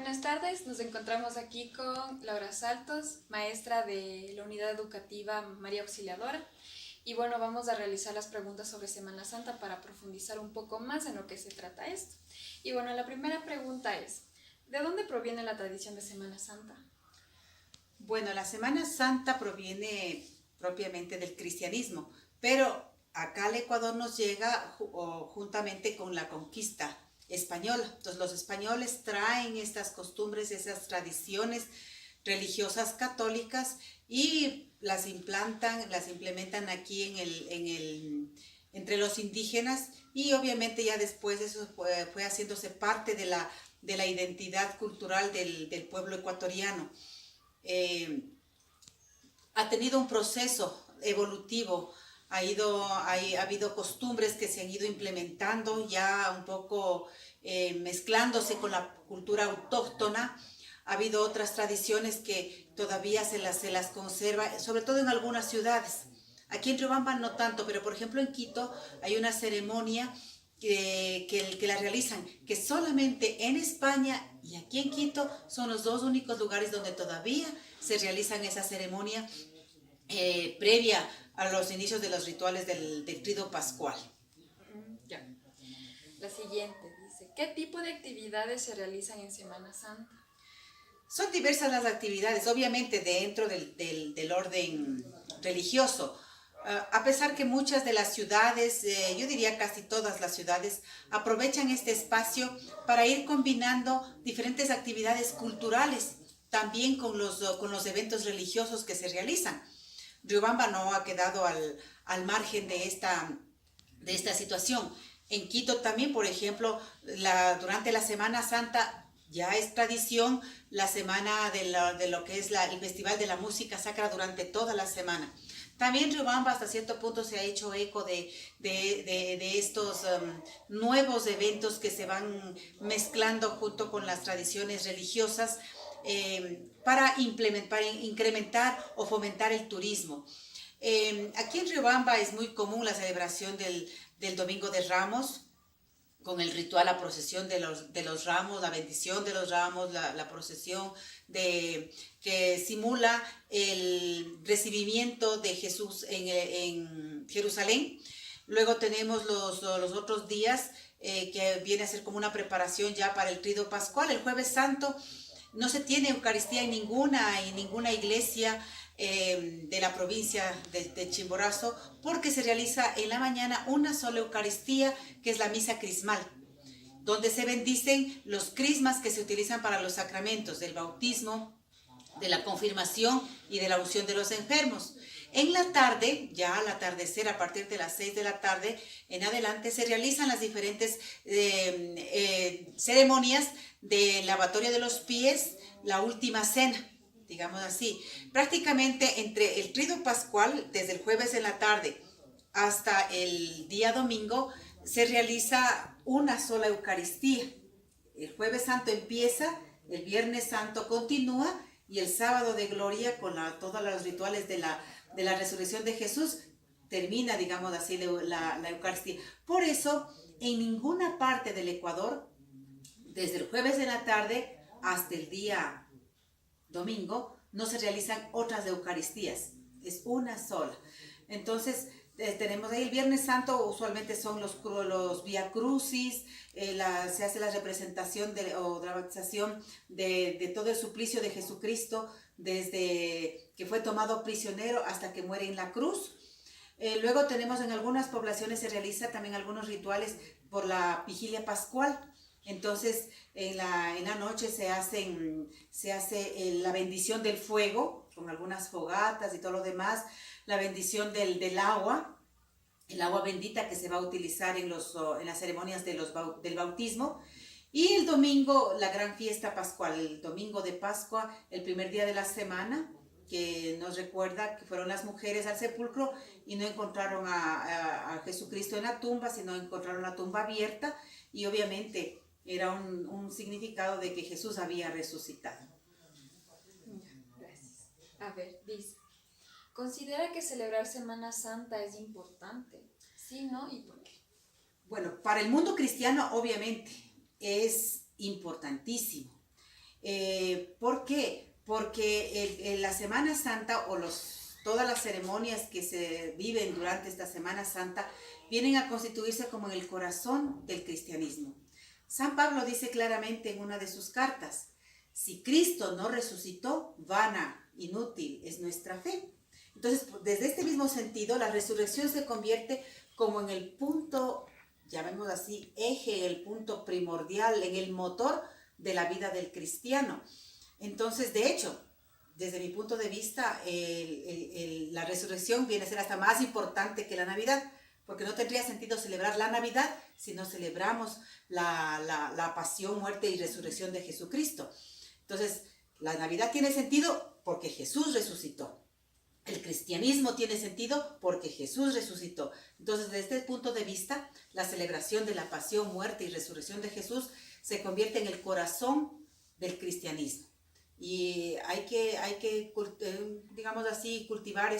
Buenas tardes, nos encontramos aquí con Laura Saltos, maestra de la Unidad Educativa María Auxiliadora. Y bueno, vamos a realizar las preguntas sobre Semana Santa para profundizar un poco más en lo que se trata esto. Y bueno, la primera pregunta es, ¿de dónde proviene la tradición de Semana Santa? Bueno, la Semana Santa proviene propiamente del cristianismo, pero acá al Ecuador nos llega juntamente con la conquista española. Entonces los españoles traen estas costumbres, esas tradiciones religiosas católicas y las implantan, las implementan aquí entre los indígenas, y obviamente ya después eso fue haciéndose parte de la identidad cultural del pueblo ecuatoriano. eh, ha tenido un proceso evolutivo, ha habido costumbres que se han ido implementando ya un poco, mezclándose con la cultura autóctona. Ha habido otras tradiciones que todavía se las conserva, sobre todo en algunas ciudades. Aquí en Riobamba no tanto, pero por ejemplo en Quito hay una ceremonia que la realizan, que solamente en España y aquí en Quito son los dos únicos lugares donde todavía se realizan esa ceremonia previa a los inicios de los rituales del Trido Pascual. Ya. La siguiente dice, ¿qué tipo de actividades se realizan en Semana Santa? Son diversas las actividades, obviamente dentro del orden religioso. A pesar que muchas de las ciudades, yo diría casi todas las ciudades, aprovechan este espacio para ir combinando diferentes actividades culturales, también con los eventos religiosos que se realizan. Riobamba no ha quedado al margen de esta situación. En Quito también, por ejemplo, durante la Semana Santa ya es tradición la semana de lo que es el Festival de la Música Sacra durante toda la semana. También Riobamba hasta cierto punto se ha hecho eco de estos nuevos eventos que se van mezclando junto con las tradiciones religiosas, para incrementar o fomentar el turismo. Aquí en Riobamba es muy común la celebración del Domingo de Ramos, con el ritual, la procesión de los ramos, la bendición de los ramos, la procesión que simula el recibimiento de Jesús en Jerusalén. Luego tenemos los otros días, que viene a ser como una preparación ya para el Trido Pascual. El Jueves Santo no se tiene Eucaristía en ninguna iglesia de la provincia de Chimborazo, porque se realiza en la mañana una sola Eucaristía, que es la misa crismal, donde se bendicen los crismas que se utilizan para los sacramentos del bautismo, de la confirmación y de la unción de los enfermos. En la tarde, ya al atardecer, a partir de las 6 de la tarde en adelante, se realizan las diferentes ceremonias de lavatorio de los pies, la última cena, digamos así. Prácticamente entre el Trido Pascual, desde el jueves en la tarde hasta el día domingo, se realiza una sola Eucaristía. El Jueves Santo empieza, el Viernes Santo continúa, y el Sábado de Gloria, con todos los rituales de la resurrección de Jesús, termina, digamos así, la Eucaristía. Por eso, en ninguna parte del Ecuador, desde el jueves en la tarde hasta el día domingo, no se realizan otras Eucaristías, es una sola. Entonces, tenemos ahí el Viernes Santo, usualmente son los Vía Crucis, se hace la representación o dramatización de todo el suplicio de Jesucristo, desde que fue tomado prisionero hasta que muere en la cruz. Luego tenemos, en algunas poblaciones se realiza también algunos rituales por la vigilia pascual. Entonces en la noche se hace la bendición del fuego, con algunas fogatas y todo lo demás, la bendición del agua, el agua bendita que se va a utilizar en las ceremonias del bautismo. Y el domingo, la gran fiesta pascual, el domingo de Pascua, el primer día de la semana, que nos recuerda que fueron las mujeres al sepulcro y no encontraron a Jesucristo en la tumba, sino encontraron la tumba abierta, y obviamente era un significado de que Jesús había resucitado. Gracias. A ver, dice, ¿considera que celebrar Semana Santa es importante? Sí, ¿no? ¿Y por qué? Bueno, para el mundo cristiano obviamente es importantísimo. ¿Por qué? Porque la Semana Santa o todas las ceremonias que se viven durante esta Semana Santa vienen a constituirse como en el corazón del cristianismo. San Pablo dice claramente en una de sus cartas, si Cristo no resucitó, vana, inútil es nuestra fe. Entonces, desde este mismo sentido, la resurrección se convierte como en el punto, llamémoslo así, eje, el punto primordial, en el motor de la vida del cristiano. Entonces, de hecho, desde mi punto de vista, la resurrección viene a ser hasta más importante que la Navidad, porque no tendría sentido celebrar la Navidad si no celebramos la pasión, muerte y resurrección de Jesucristo. Entonces, la Navidad tiene sentido porque Jesús resucitó. El cristianismo tiene sentido porque Jesús resucitó. Entonces, desde este punto de vista, la celebración de la pasión, muerte y resurrección de Jesús se convierte en el corazón del cristianismo. Y hay que digamos así, cultivar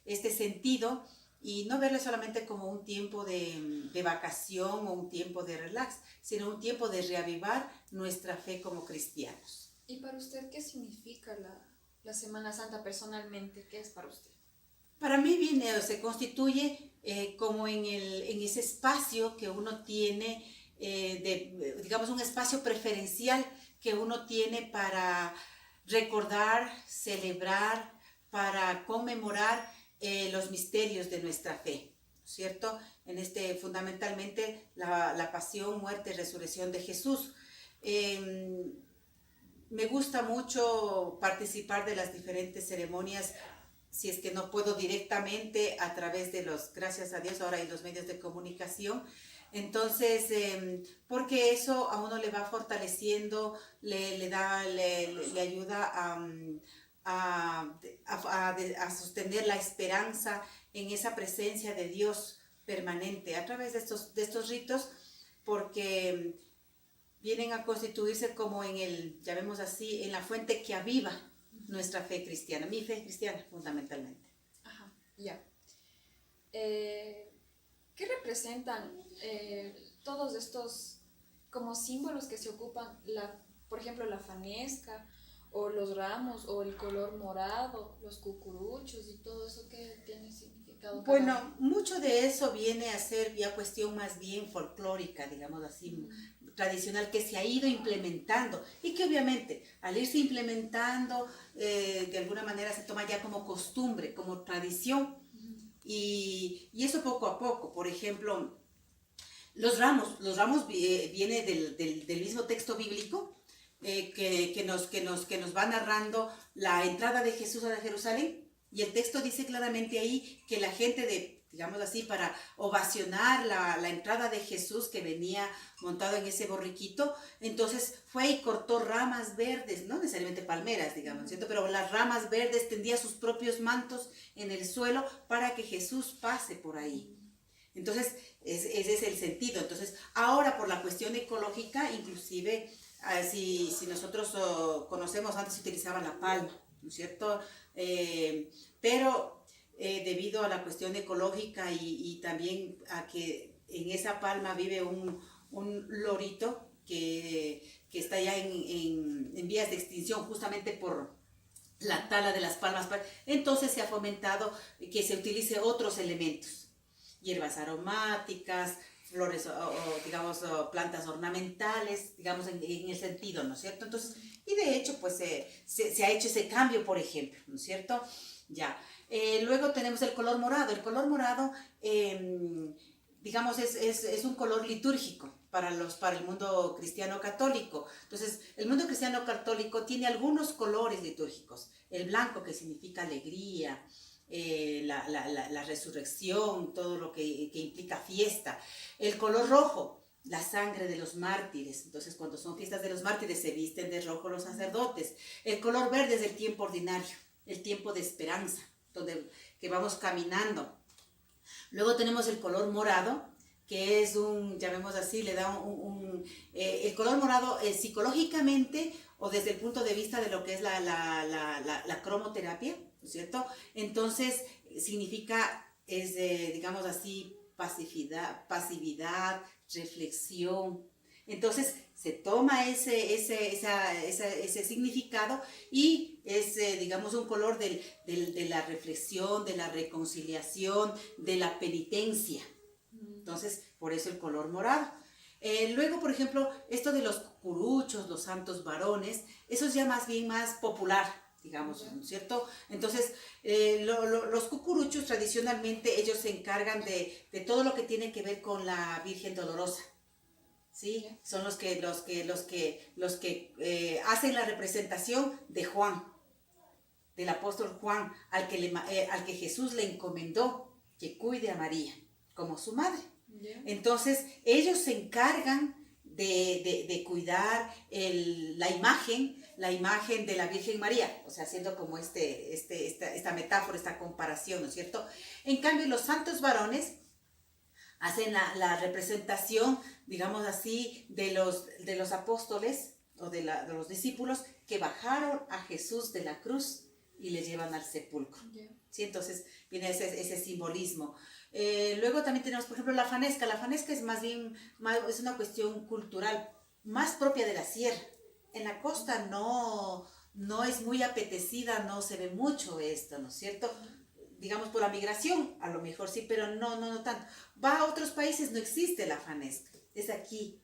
este sentido y no verlo solamente como un tiempo de vacación o un tiempo de relax, sino un tiempo de reavivar nuestra fe como cristianos. ¿Y para usted qué significa la Semana Santa personalmente? ¿Qué es para usted? Para mí se constituye como en ese espacio que uno tiene, digamos un espacio preferencial que uno tiene para recordar, celebrar, para conmemorar los misterios de nuestra fe, ¿cierto? Fundamentalmente la pasión, muerte y resurrección de Jesús. Me gusta mucho participar de las diferentes ceremonias, si es que no puedo directamente a través de gracias a Dios, ahora hay los medios de comunicación. Entonces, porque eso a uno le va fortaleciendo, le ayuda a sostener la esperanza en esa presencia de Dios permanente a través de estos ritos, porque vienen a constituirse como llamémoslo así, en la fuente que aviva nuestra fe cristiana, mi fe cristiana fundamentalmente. Ajá, ya. ¿Qué representan todos estos como símbolos que se ocupan, por ejemplo, la fanesca, o los ramos, o el color morado, los cucuruchos y todo eso? ¿Qué tiene significado? Bueno, mucho de eso viene a ser ya cuestión más bien folclórica, digamos así, tradicional, que se ha ido implementando y que obviamente al irse implementando de alguna manera se toma ya como costumbre, como tradición. Y eso poco a poco. Por ejemplo, los ramos viene del mismo texto bíblico que nos va narrando la entrada de Jesús a Jerusalén, y el texto dice claramente ahí que la gente digamos así, para ovacionar la entrada de Jesús que venía montado en ese borriquito, entonces fue y cortó ramas verdes, no necesariamente palmeras, digamos, ¿cierto? Pero las ramas verdes, tendía sus propios mantos en el suelo para que Jesús pase por ahí. Entonces, ese es el sentido. Entonces, ahora por la cuestión ecológica, inclusive, si nosotros conocemos, antes se utilizaba la palma, ¿no es cierto? Pero debido a la cuestión ecológica y también a que en esa palma vive un lorito que está ya en vías de extinción justamente por la tala de las palmas, entonces se ha fomentado que se utilice otros elementos, hierbas aromáticas, flores digamos plantas ornamentales, digamos en el sentido, ¿no es cierto? Entonces, y de hecho pues se ha hecho ese cambio, por ejemplo, ¿no es cierto? Ya. Luego tenemos el color morado. El color morado, digamos, es un color litúrgico para el mundo cristiano católico. Entonces, el mundo cristiano católico tiene algunos colores litúrgicos. El blanco, que significa alegría, la resurrección, todo lo que implica fiesta. El color rojo, la sangre de los mártires. Entonces, cuando son fiestas de los mártires, se visten de rojo los sacerdotes. El color verde es el tiempo ordinario, el tiempo de esperanza, que vamos caminando. Luego tenemos el color morado, que es llamémoslo así, le da el color morado psicológicamente o desde el punto de vista de lo que es la cromoterapia, ¿no es cierto? Entonces significa, digamos así, pasividad, reflexión. Entonces se toma ese significado y es, digamos, un color de la reflexión, de la reconciliación, de la penitencia. Entonces, por eso el color morado. Luego, por ejemplo, esto de los cucuruchos, los santos varones, eso es ya más bien más popular, digamos, ¿no es cierto? Entonces, los cucuruchos tradicionalmente ellos se encargan de todo lo que tiene que ver con la Virgen Dolorosa. ¿Sí? Son los que hacen la representación de Juan, del apóstol Juan, al que Jesús le encomendó que cuide a María como su madre. Entonces, ellos se encargan de cuidar la imagen de la Virgen María, o sea, haciendo como esta metáfora, esta comparación, ¿no es cierto? En cambio, los santos varones hacen la representación, digamos así, de los apóstoles o de los discípulos que bajaron a Jesús de la cruz y le llevan al sepulcro. ¿Sí? Entonces viene ese simbolismo. Luego también tenemos, por ejemplo, la fanesca. La fanesca es más bien, es una cuestión cultural más propia de la sierra. En la costa no es muy apetecida, no se ve mucho esto, ¿no es cierto? Digamos, por la migración, a lo mejor sí, pero no tanto. Va a otros países, no existe la fanesca, es aquí.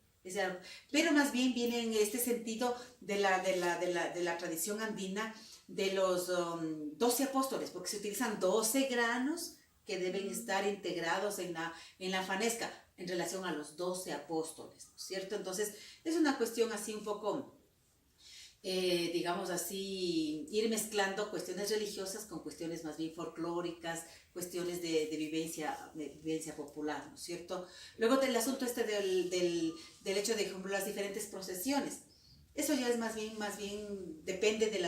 Pero más bien viene en este sentido de la tradición andina de los 12 apóstoles, porque se utilizan 12 granos que deben estar integrados en la fanesca en relación a los 12 apóstoles, ¿no es cierto? Entonces, es una cuestión así un poco... digamos así, ir mezclando cuestiones religiosas con cuestiones más bien folclóricas, cuestiones de vivencia popular, ¿no es cierto? Luego el asunto del hecho de, por ejemplo, las diferentes procesiones. Eso ya es más bien depende de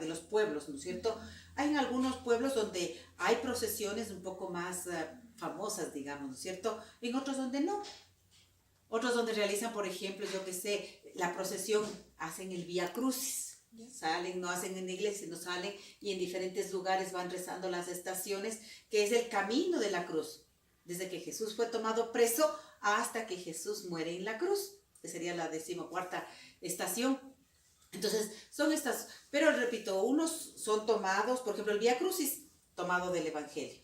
los pueblos, ¿no es cierto? Hay en algunos pueblos donde hay procesiones un poco más famosas, digamos, ¿no es cierto? En otros donde no. Otros donde realizan, por ejemplo, yo que sé, la procesión, hacen el Vía Crucis. Salen, no hacen en la iglesia, no salen y en diferentes lugares van rezando las estaciones, que es el camino de la cruz. Desde que Jesús fue tomado preso hasta que Jesús muere en la cruz, que sería la 14ª estación. Entonces, son estas, pero repito, unos son tomados, por ejemplo, el Vía Crucis, tomado del Evangelio.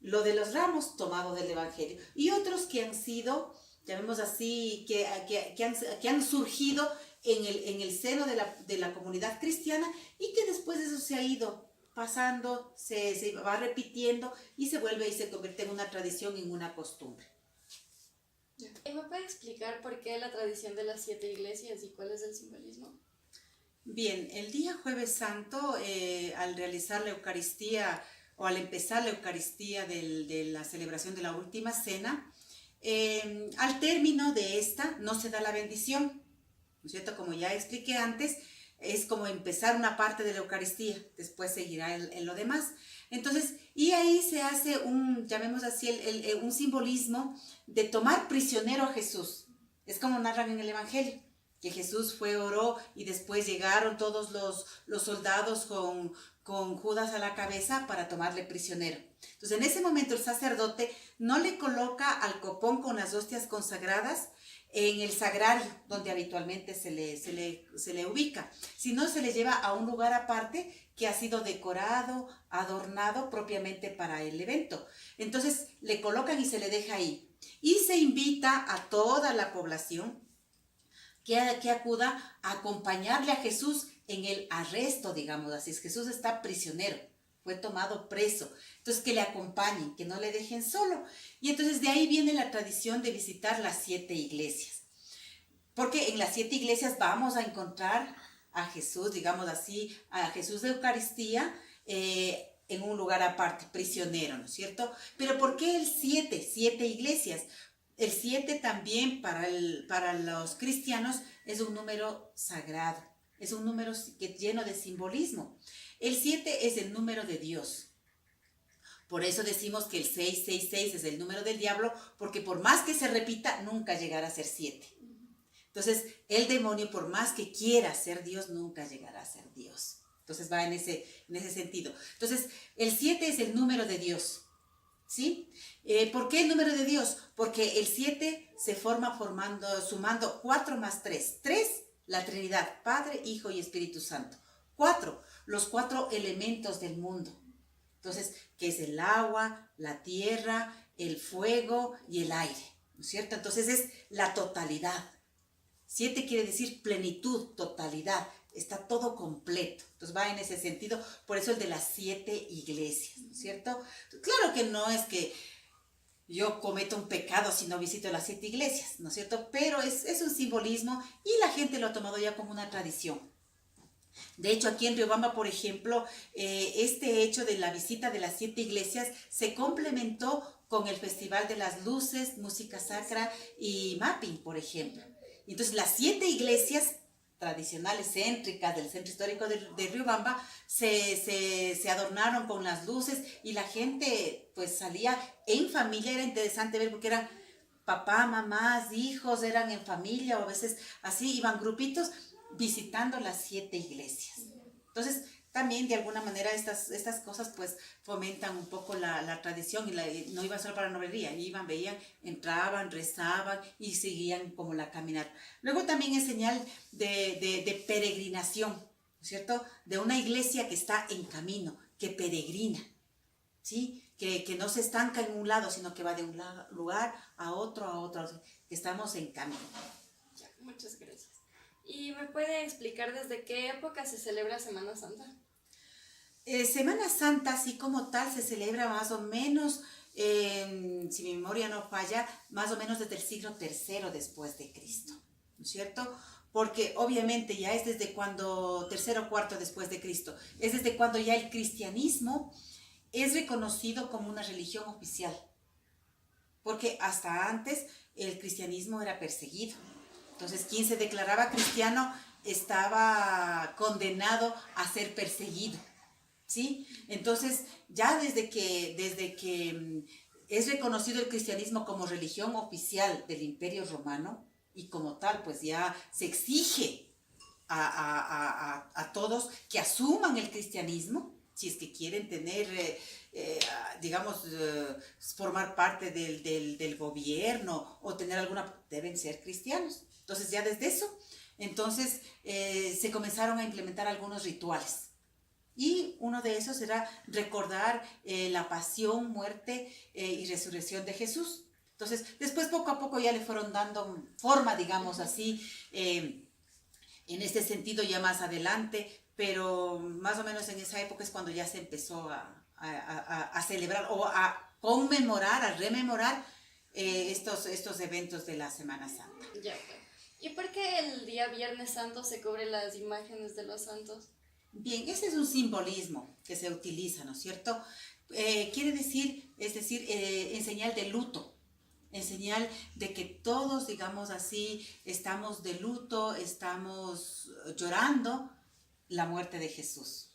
Lo de los ramos, tomado del Evangelio. Y otros que han sido, llamemos así, que han surgido en el seno de la comunidad cristiana y que después de eso se ha ido pasando, se va repitiendo y se vuelve y se convierte en una tradición, en una costumbre. ¿Y me puede explicar por qué la tradición de las 7 iglesias y cuál es el simbolismo? Bien, el día Jueves Santo, al realizar la Eucaristía o al empezar la Eucaristía de la celebración de la Última Cena, al término de esta no se da la bendición, ¿no es cierto? Como ya expliqué antes, es como empezar una parte de la Eucaristía, después seguirá en lo demás. Entonces, y ahí se hace llamemos así, un simbolismo de tomar prisionero a Jesús. Es como narran en el Evangelio, que Jesús oró y después llegaron todos los soldados con Judas a la cabeza para tomarle prisionero. Entonces, en ese momento el sacerdote no le coloca al copón con las hostias consagradas en el sagrario, donde habitualmente se le ubica, sino se le lleva a un lugar aparte que ha sido decorado, adornado propiamente para el evento. Entonces, le colocan y se le deja ahí. Y se invita a toda la población que acuda a acompañarle a Jesús en el arresto, digamos así. Jesús está prisionero, fue tomado preso. Entonces, que le acompañen, que no le dejen solo. Y entonces de ahí viene la tradición de visitar las 7 iglesias. Porque en las 7 iglesias vamos a encontrar a Jesús, digamos así, a Jesús de Eucaristía, en un lugar aparte, prisionero, ¿no es cierto? Pero ¿por qué el 7? 7 iglesias. El 7 también para los cristianos es un número sagrado, es un número lleno de simbolismo. El 7 es el número de Dios. Por eso decimos que el 666 es el número del diablo, porque por más que se repita, nunca llegará a ser 7. Entonces, el demonio, por más que quiera ser Dios, nunca llegará a ser Dios. Entonces, va en ese sentido. Entonces, el 7 es el número de Dios. ¿Sí? ¿Por qué el número de Dios? Porque el 7 se forma sumando 4 más 3. 3, la Trinidad, Padre, Hijo y Espíritu Santo. 4, los 4 elementos del mundo. Entonces, que es el agua, la tierra, el fuego y el aire, ¿no es cierto? Entonces es la totalidad. 7 quiere decir plenitud, totalidad, está todo completo. Entonces va en ese sentido, por eso el de las 7 iglesias, ¿no es cierto? Claro que no es que yo cometo un pecado si no visito las 7 iglesias, ¿no es cierto? Pero es un simbolismo y la gente lo ha tomado ya como una tradición. De hecho, aquí en Riobamba, por ejemplo, este hecho de la visita de las 7 iglesias se complementó con el Festival de las Luces, Música Sacra y Mapping, por ejemplo. Entonces, las 7 iglesias tradicionales, céntricas del centro histórico de Riobamba, se adornaron con las luces y la gente pues salía en familia. Era interesante ver porque eran papá, mamás, hijos, eran en familia o a veces así, iban grupitos visitando las 7 iglesias. Entonces, también de alguna manera estas cosas pues fomentan un poco la tradición y no iban solo para novelería, iban, veían, entraban, rezaban y seguían como la caminata. Luego también es señal de peregrinación, ¿no es cierto? De una iglesia que está en camino, que peregrina, ¿sí? Que no se estanca en un lado, sino que va de un lugar a otro, que estamos en camino. Ya, muchas gracias. ¿Y me puede explicar desde qué época se celebra Semana Santa? Semana Santa, así como tal, se celebra más o menos, si mi memoria no falla, más o menos desde el siglo III después de Cristo, ¿no es cierto? Porque obviamente ya es desde cuando, tercero o cuarto después de Cristo, es desde cuando ya el cristianismo es reconocido como una religión oficial, porque hasta antes el cristianismo era perseguido. Entonces, quien se declaraba cristiano estaba condenado a ser perseguido, ¿sí? Entonces, ya desde que es reconocido el cristianismo como religión oficial del Imperio Romano, y como tal, pues ya se exige a todos que asuman el cristianismo, si es que quieren tener, formar parte del gobierno o tener deben ser cristianos. Entonces ya desde eso, se comenzaron a implementar algunos rituales. Y uno de esos era recordar la pasión, muerte y resurrección de Jesús. Entonces, después poco a poco ya le fueron dando forma, digamos así, en este sentido ya más adelante, pero más o menos en esa época es cuando ya se empezó a celebrar o a conmemorar, a rememorar estos eventos de la Semana Santa. Ya, pues. ¿Y por qué el día Viernes Santo se cubren las imágenes de los santos? Bien, ese es un simbolismo que se utiliza, ¿no es cierto? Quiere decir, en señal de luto, en señal de que todos, digamos así, estamos de luto, estamos llorando la muerte de Jesús.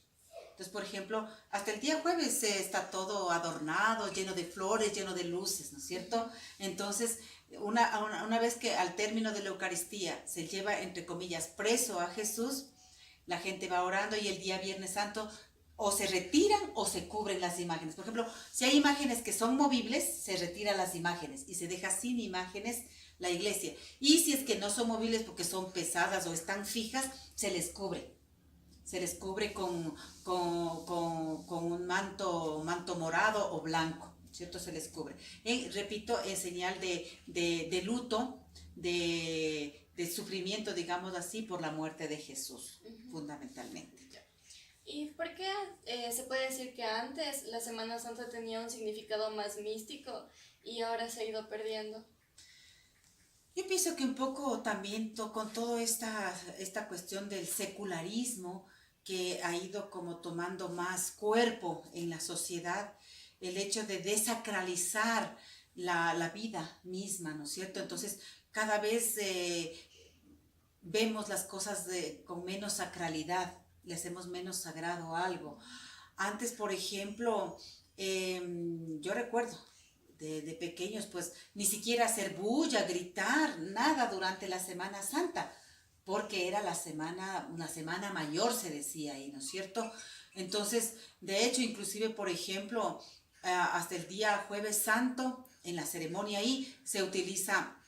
Entonces, por ejemplo, hasta el día jueves está todo adornado, lleno de flores, lleno de luces, ¿no es cierto? Entonces, una vez que al término de la Eucaristía se lleva, entre comillas, preso a Jesús, la gente va orando y el día Viernes Santo o se retiran o se cubren las imágenes. Por ejemplo, si hay imágenes que son movibles, se retiran las imágenes y se deja sin imágenes la iglesia. Y si es que no son movibles porque son pesadas o están fijas, se les cubre. Se les cubre con un manto morado o blanco, ¿cierto? Se les cubre. Repito, en señal de luto, de sufrimiento, digamos así, por la muerte de Jesús, fundamentalmente. ¿Y por qué se puede decir que antes la Semana Santa tenía un significado más místico y ahora se ha ido perdiendo? Yo pienso que un poco también con toda esta cuestión del secularismo que ha ido como tomando más cuerpo en la sociedad, el hecho de desacralizar la vida misma, ¿no es cierto? Entonces, cada vez vemos las cosas con menos sacralidad, le hacemos menos sagrado a algo. Antes, por ejemplo, yo recuerdo de pequeños, pues ni siquiera hacer bulla, gritar, nada durante la Semana Santa, porque era una semana mayor, se decía ahí, ¿no es cierto? Entonces, de hecho, inclusive, por ejemplo, hasta el día Jueves Santo, en la ceremonia ahí, se utiliza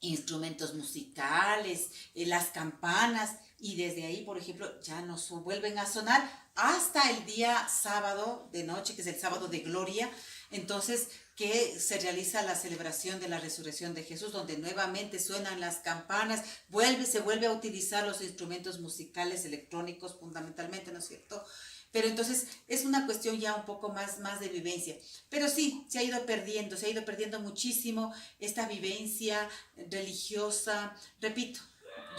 instrumentos musicales, las campanas, y desde ahí, por ejemplo, ya no vuelven a sonar hasta el día sábado de noche, que es el sábado de gloria, entonces que se realiza la celebración de la resurrección de Jesús, donde nuevamente suenan las campanas, se vuelve a utilizar los instrumentos musicales electrónicos fundamentalmente, ¿no es cierto? Pero entonces es una cuestión ya un poco más de vivencia. Pero sí, se ha ido perdiendo muchísimo esta vivencia religiosa. Repito,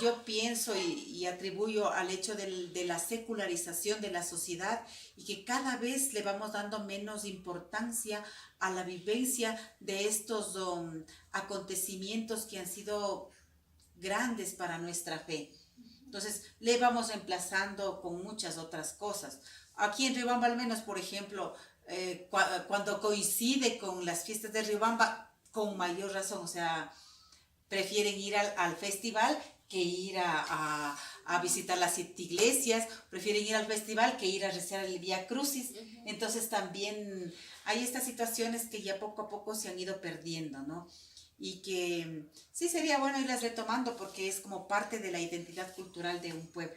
yo pienso y atribuyo al hecho de la secularización de la sociedad y que cada vez le vamos dando menos importancia a la vivencia de estos acontecimientos que han sido grandes para nuestra fe. Entonces, le vamos emplazando con muchas otras cosas. Aquí en Riobamba, al menos, por ejemplo, cuando coincide con las fiestas de Riobamba, con mayor razón, o sea, prefieren ir al festival que ir a visitar las iglesias, prefieren ir al festival que ir a rezar el Vía Crucis. Entonces también hay estas situaciones que ya poco a poco se han ido perdiendo, ¿no? Y que sí sería bueno irlas retomando porque es como parte de la identidad cultural de un pueblo.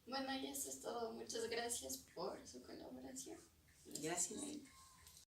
Bueno, y eso es todo. Muchas gracias por su colaboración. Gracias.